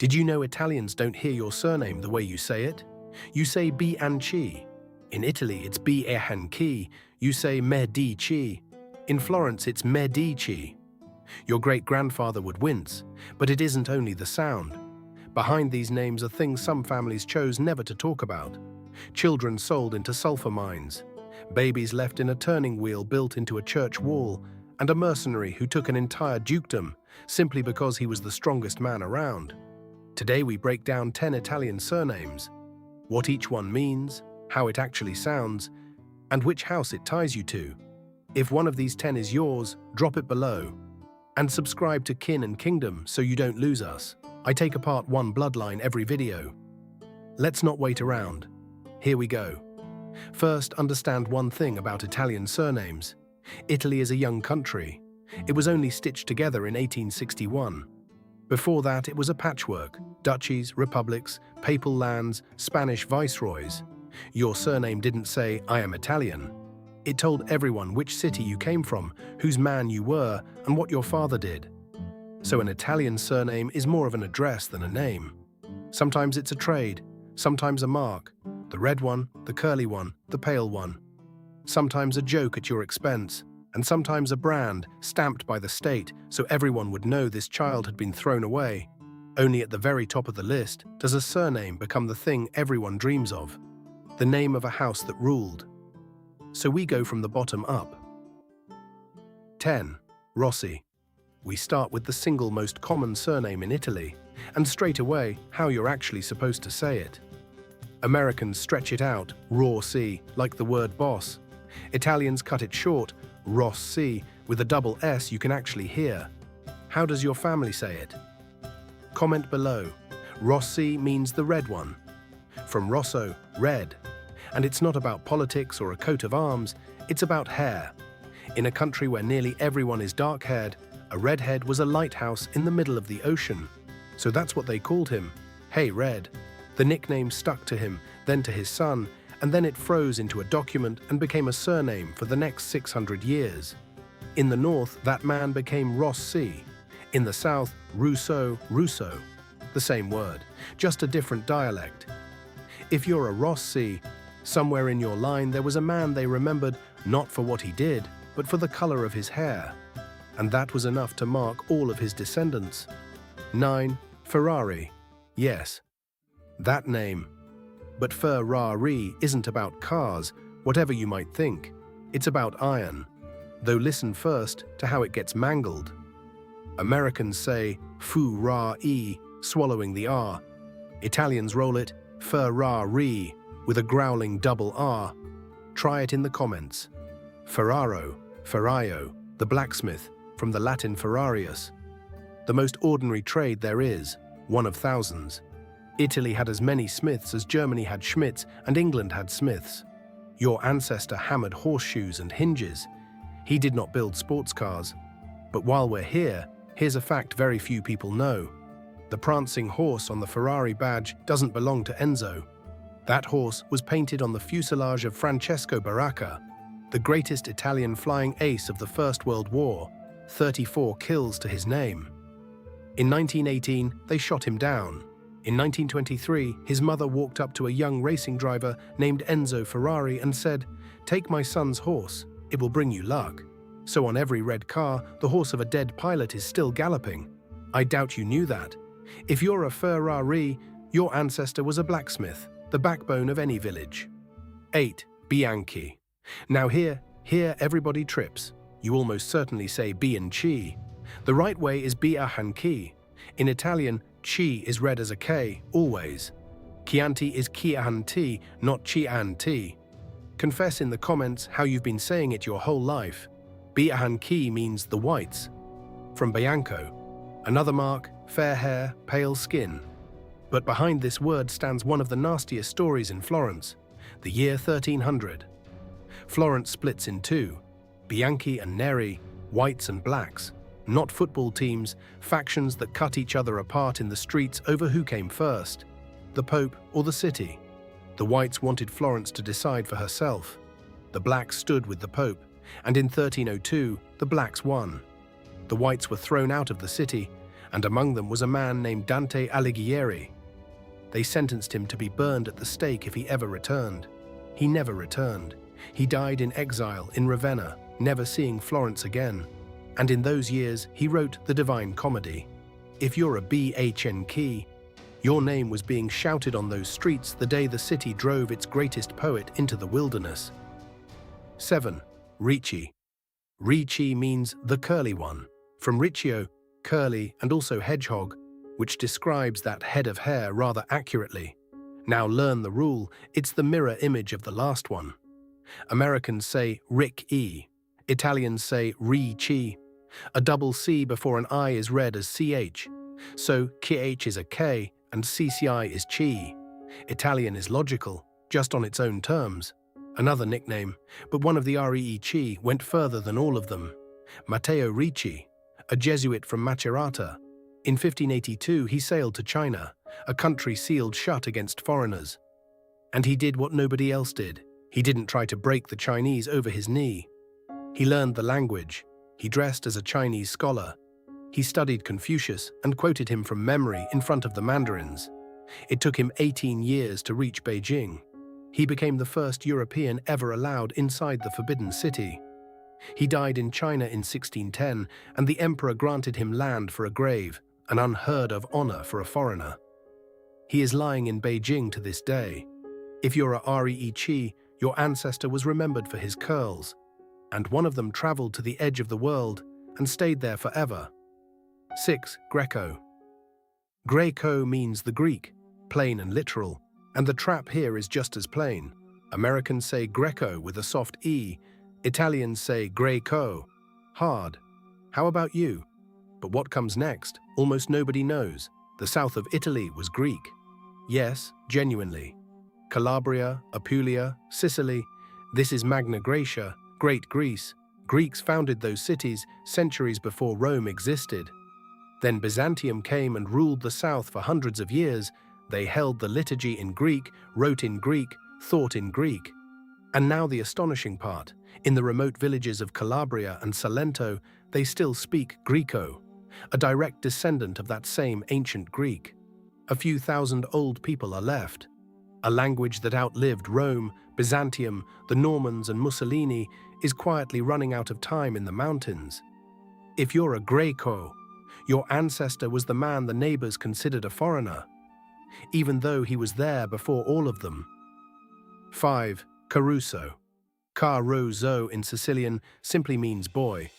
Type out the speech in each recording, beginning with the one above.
Did you know Italians don't hear your surname the way you say it? You say Bianchi. In Italy, it's Bianchi. You say Medici. In Florence, it's Medici. Your great-grandfather would wince, but it isn't only the sound. Behind these names are things some families chose never to talk about. Children sold into sulfur mines, babies left in a turning wheel built into a church wall, and a mercenary who took an entire dukedom simply because he was the strongest man around. Today we break down 10 Italian surnames, what each one means, how it actually sounds, and which house it ties you to. If one of these 10 is yours, drop it below. And subscribe to Kin and Kingdom so you don't lose us. I take apart one bloodline every video. Let's not wait around. Here we go. First, understand one thing about Italian surnames. Italy is a young country. It was only stitched together in 1861. Before that, it was a patchwork: duchies, republics, papal lands, Spanish viceroys. Your surname didn't say, "I am Italian." It told everyone which city you came from, whose man you were, and what your father did. So an Italian surname is more of an address than a name. Sometimes it's a trade, sometimes a mark, the red one, the curly one, the pale one. Sometimes a joke at your expense, and sometimes a brand stamped by the state so everyone would know this child had been thrown away. Only at the very top of the list does a surname become the thing everyone dreams of, the name of a house that ruled. So we go from the bottom up. 10. Rossi. We start with the single most common surname in Italy, and straight away, how you're actually supposed to say it. Americans stretch it out, Rossi, like the word boss. Italians cut it short, Rossi, with a double S you can actually hear. How does your family say it? Comment below. Rossi means the red one. From Rosso, red. And it's not about politics or a coat of arms, it's about hair. In a country where nearly everyone is dark-haired, a redhead was a lighthouse in the middle of the ocean. So that's what they called him. Hey, Red. The nickname stuck to him, then to his son, and then it froze into a document and became a surname for the next 600 years. In the north, that man became Rossi. In the south, Russo. The same word, just a different dialect. If you're a Rossi, somewhere in your line there was a man they remembered not for what he did, but for the color of his hair. And that was enough to mark all of his descendants. 9. Ferrari. Yes, that name. But Ferrari isn't about cars, whatever you might think. It's about iron. Though listen first to how it gets mangled. Americans say Fu-ra-e, swallowing the R. Italians roll it Ferrari, with a growling double R. Try it in the comments. Ferraio, the blacksmith, from the Latin ferrarius. The most ordinary trade there is, one of thousands. Italy had as many smiths as Germany had Schmitz and England had smiths. Your ancestor hammered horseshoes and hinges. He did not build sports cars. But while we're here, here's a fact very few people know. The prancing horse on the Ferrari badge doesn't belong to Enzo. That horse was painted on the fuselage of Francesco Baracca, the greatest Italian flying ace of the First World War, 34 kills to his name. In 1918, they shot him down. In 1923, his mother walked up to a young racing driver named Enzo Ferrari and said, "Take my son's horse, it will bring you luck." So on every red car, the horse of a dead pilot is still galloping. I doubt you knew that. If you're a Ferrari, your ancestor was a blacksmith, the backbone of any village. 8. Bianchi. Now here everybody trips. You almost certainly say Bianchi. The right way is Bianchi. In Italian, chi is read as a K, always. Chianti is Chianti, not Chianti. Confess in the comments how you've been saying it your whole life. Bianchi means the whites. From Bianco. Another mark, fair hair, pale skin. But behind this word stands one of the nastiest stories in Florence, the year 1300. Florence splits in two, Bianchi and Neri, whites and blacks, not football teams, factions that cut each other apart in the streets over who came first, the Pope or the city. The whites wanted Florence to decide for herself. The blacks stood with the Pope, and in 1302, the blacks won. The whites were thrown out of the city, and among them was a man named Dante Alighieri. They sentenced him to be burned at the stake if he ever returned. He never returned. He died in exile in Ravenna, never seeing Florence again. And in those years, he wrote the Divine Comedy. If you're a Bianchi, your name was being shouted on those streets the day the city drove its greatest poet into the wilderness. 7. Ricci. Ricci means the curly one, from Riccio, curly, and also hedgehog, which describes that head of hair rather accurately. Now learn the rule, it's the mirror image of the last one. Americans say Rick-E, Italians say Ricci. A double C before an I is read as CH, so KH is a K and CCI is Chi. Italian is logical, just on its own terms. Another nickname, but one of the Rei went further than all of them. Matteo Ricci, a Jesuit from Macerata. In 1582 he sailed to China, a country sealed shut against foreigners. And he did what nobody else did. He didn't try to break the Chinese over his knee. He learned the language. He dressed as a Chinese scholar. He studied Confucius and quoted him from memory in front of the mandarins. It took him 18 years to reach Beijing. He became the first European ever allowed inside the Forbidden City. He died in China in 1610, and the emperor granted him land for a grave, an unheard-of honor for a foreigner. He is lying in Beijing to this day. If you're a Rei, your ancestor was remembered for his curls, and one of them traveled to the edge of the world and stayed there forever. 6. Greco. Greco means the Greek, plain and literal, and the trap here is just as plain. Americans say Greco with a soft E, Italians say Greco, hard. How about you? But what comes next, almost nobody knows. The south of Italy was Greek. Yes, genuinely. Calabria, Apulia, Sicily, this is Magna Graecia, Great Greece. Greeks founded those cities centuries before Rome existed. Then Byzantium came and ruled the south for hundreds of years. They held the liturgy in Greek, wrote in Greek, thought in Greek. And now the astonishing part, in the remote villages of Calabria and Salento, they still speak Greco, a direct descendant of that same ancient Greek. A few thousand old people are left. A language that outlived Rome, Byzantium, the Normans and Mussolini is quietly running out of time in the mountains. If you're a Greco, your ancestor was the man the neighbors considered a foreigner, even though he was there before all of them. 5. Caruso. Caruso in Sicilian simply means boy.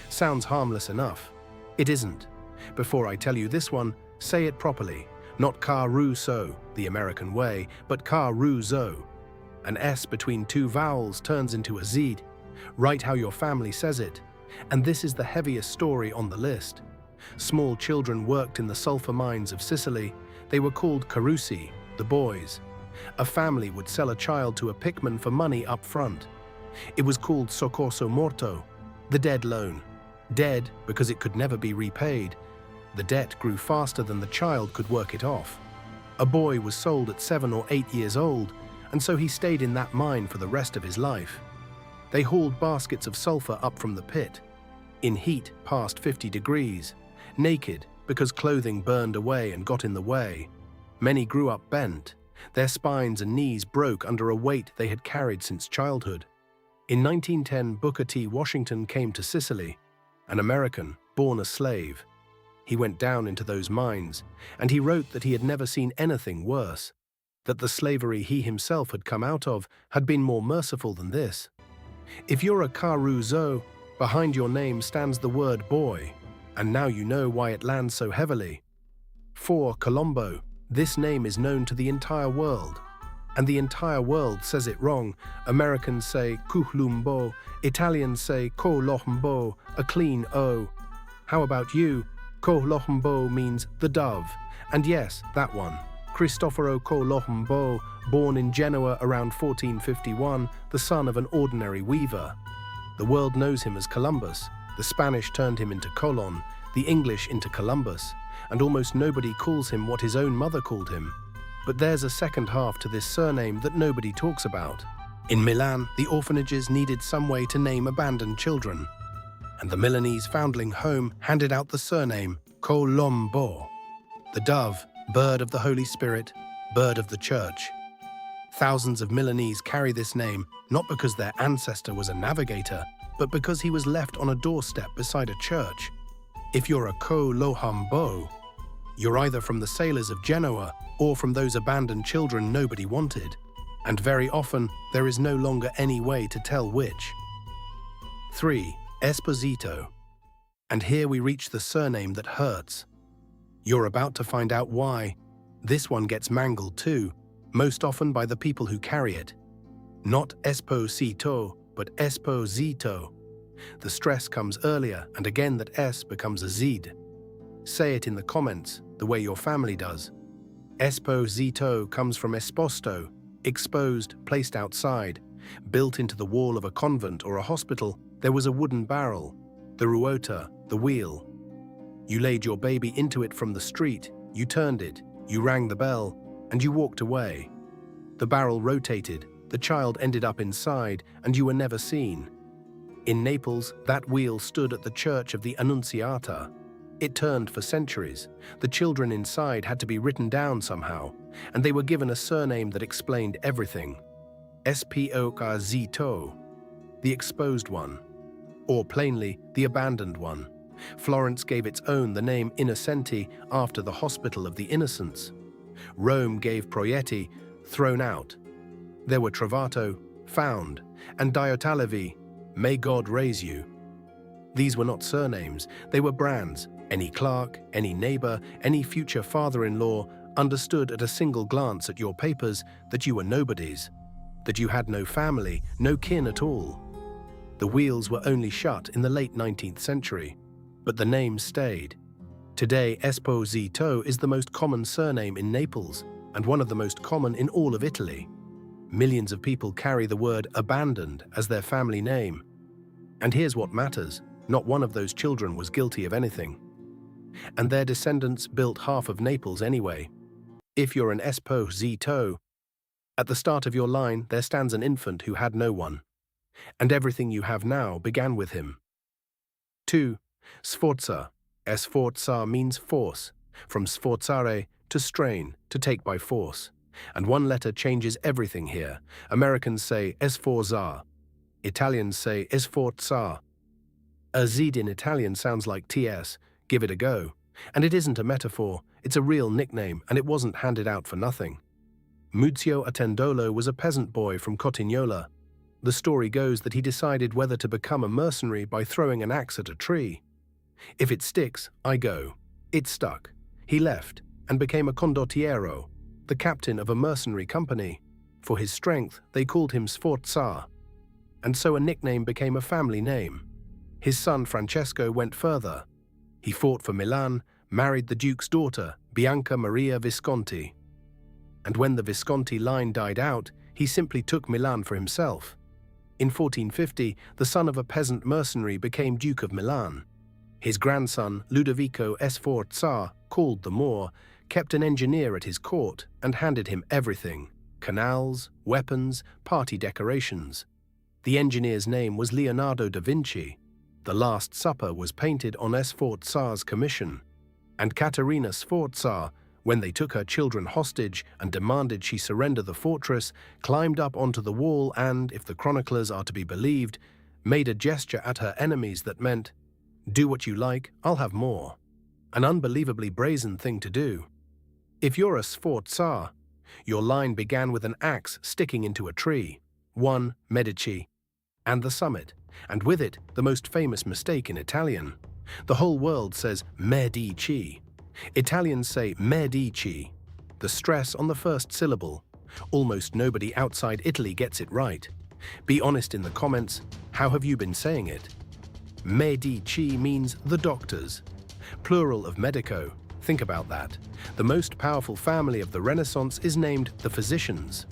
Sounds harmless enough. It isn't. Before I tell you this one, say it properly. Not Caruso, the American way, but Caruso. An S between two vowels turns into a Z. Write how your family says it. And this is the heaviest story on the list. Small children worked in the sulfur mines of Sicily. They were called Carusi, the boys. A family would sell a child to a pickman for money up front. It was called soccorso morto, the dead loan. Dead because it could never be repaid. The debt grew faster than the child could work it off. A boy was sold at 7 or 8 years old, and so he stayed in that mine for the rest of his life. They hauled baskets of sulfur up from the pit, in heat past 50 degrees, naked because clothing burned away and got in the way. Many grew up bent. Their spines and knees broke under a weight they had carried since childhood. In 1910, Booker T. Washington came to Sicily, an American, born a slave. He went down into those mines, and he wrote that he had never seen anything worse, that the slavery he himself had come out of had been more merciful than this. If you're a Caruso, behind your name stands the word boy, and now you know why it lands so heavily. 4. Colombo. This name is known to the entire world, and the entire world says it wrong. Americans say Colombo, Italians say Colombo, a clean O. How about you? Colombo means the dove, and yes, that one. Cristoforo Colombo, born in Genoa around 1451, the son of an ordinary weaver. The world knows him as Columbus. The Spanish turned him into Colon, the English into Columbus, and almost nobody calls him what his own mother called him. But there's a second half to this surname that nobody talks about. In Milan, the orphanages needed some way to name abandoned children, and the Milanese foundling home handed out the surname Colombo, the dove, bird of the Holy Spirit, bird of the Church. Thousands of Milanese carry this name not because their ancestor was a navigator, but because he was left on a doorstep beside a church. If you're a Colombo, you're either from the sailors of Genoa or from those abandoned children nobody wanted, and very often there is no longer any way to tell which. 3. Esposito. And here we reach the surname that hurts. You're about to find out why. This one gets mangled too, most often by the people who carry it. Not Esposito, but Esposito. The stress comes earlier, and again that S becomes a Z. Say it in the comments, the way your family does. Esposito comes from esposto, exposed, placed outside. Built into the wall of a convent or a hospital, there was a wooden barrel, the ruota, the wheel. You laid your baby into it from the street, you turned it, you rang the bell, and you walked away. The barrel rotated, the child ended up inside, and you were never seen. In Naples, that wheel stood at the Church of the Annunziata. It turned for centuries. The children inside had to be written down somehow, and they were given a surname that explained everything. Esposito, the exposed one, or plainly, the abandoned one. Florence gave its own the name Innocenti after the Hospital of the Innocents. Rome gave Proietti, thrown out. There were Trovato, found, and Diotalevi, may God raise you. These were not surnames, they were brands. Any clerk, any neighbor, any future father-in-law understood at a single glance at your papers that you were nobodies, that you had no family, no kin at all. The wheels were only shut in the late 19th century, but the name stayed. Today, Esposito is the most common surname in Naples and one of the most common in all of Italy. Millions of people carry the word abandoned as their family name. And here's what matters, not one of those children was guilty of anything. And their descendants built half of Naples anyway. If you're an Esposito, at the start of your line there stands an infant who had no one. And everything you have now began with him. 2. Sforza. Sforza means force, from sforzare, to strain, to take by force. And one letter changes everything here. Americans say Sforza. Italians say Sforza. A Z in Italian sounds like TS, give it a go. And it isn't a metaphor, it's a real nickname, and it wasn't handed out for nothing. Muzio Attendolo was a peasant boy from Cotignola. The story goes that he decided whether to become a mercenary by throwing an axe at a tree. If it sticks, I go. It stuck. He left and became a condottiero, the captain of a mercenary company. For his strength, they called him Sforza. And so a nickname became a family name. His son Francesco went further. He fought for Milan, married the Duke's daughter, Bianca Maria Visconti. And when the Visconti line died out, he simply took Milan for himself. In 1450, the son of a peasant mercenary became Duke of Milan. His grandson, Ludovico Sforza, called the Moor, kept an engineer at his court and handed him everything: canals, weapons, party decorations. The engineer's name was Leonardo da Vinci. The Last Supper was painted on Sforza's commission. And Caterina Sforza, when they took her children hostage and demanded she surrender the fortress, climbed up onto the wall and, if the chroniclers are to be believed, made a gesture at her enemies that meant, "Do what you like, I'll have more." An unbelievably brazen thing to do. If you're a Sforza, your line began with an axe sticking into a tree. 1. Medici. And the summit, and with it, the most famous mistake in Italian. The whole world says Medici. Italians say Medici. The stress on the first syllable. Almost nobody outside Italy gets it right. Be honest in the comments, how have you been saying it? Medici means the doctors. Plural of medico. Think about that. The most powerful family of the Renaissance is named the physicians.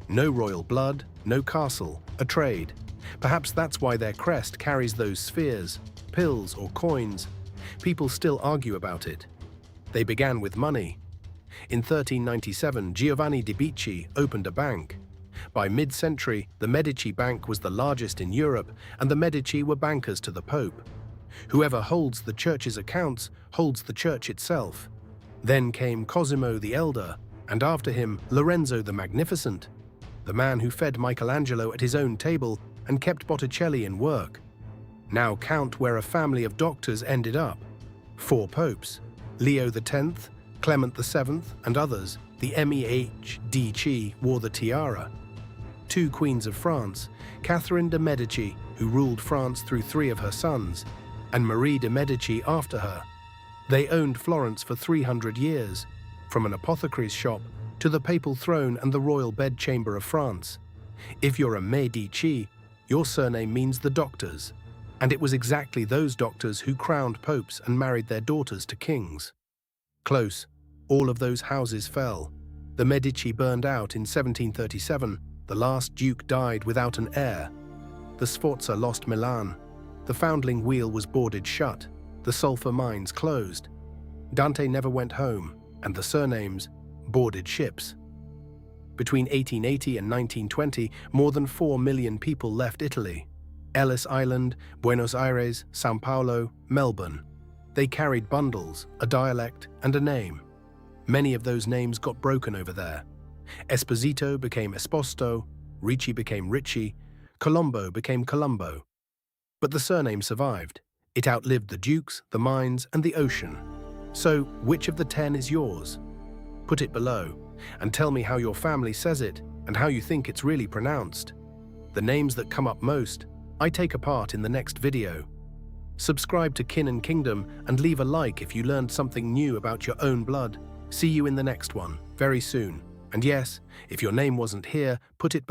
No royal blood, no castle, a trade. Perhaps that's why their crest carries those spheres, pills or coins. People still argue about it. They began with money. In 1397, Giovanni di Bicci opened a bank. By mid-century, the Medici Bank was the largest in Europe, and the Medici were bankers to the Pope. Whoever holds the church's accounts holds the church itself. Then came Cosimo the Elder, and after him Lorenzo the Magnificent, the man who fed Michelangelo at his own table and kept Botticelli in work. Now count where a family of doctors ended up. 4 popes, Leo X, Clement VII, and others. The Medici wore the tiara. 2 queens of France, Catherine de' Medici, who ruled France through 3 of her sons, and Marie de' Medici after her. They owned Florence for 300 years, from an apothecary's shop to the papal throne and the royal bedchamber of France. If you're a Medici, your surname means the doctors, and it was exactly those doctors who crowned popes and married their daughters to kings. Close, all of those houses fell. The Medici burned out in 1737, the last duke died without an heir. The Sforza lost Milan, the foundling wheel was boarded shut, the sulfur mines closed. Dante never went home, and the surnames boarded ships. Between 1880 and 1920, more than 4 million people left Italy. Ellis Island, Buenos Aires, Sao Paulo, Melbourne. They carried bundles, a dialect, and a name. Many of those names got broken over there. Esposito became Esposito, Ricci became Ricci, Colombo became Colombo. But the surname survived. It outlived the dukes, the mines, and the ocean. So, which of the 10 is yours? Put it below, and tell me how your family says it, and how you think it's really pronounced. The names that come up most, I take apart in the next video. Subscribe to Kin and Kingdom and leave a like if you learned something new about your own blood. See you in the next one, very soon. And yes, if your name wasn't here, put it below.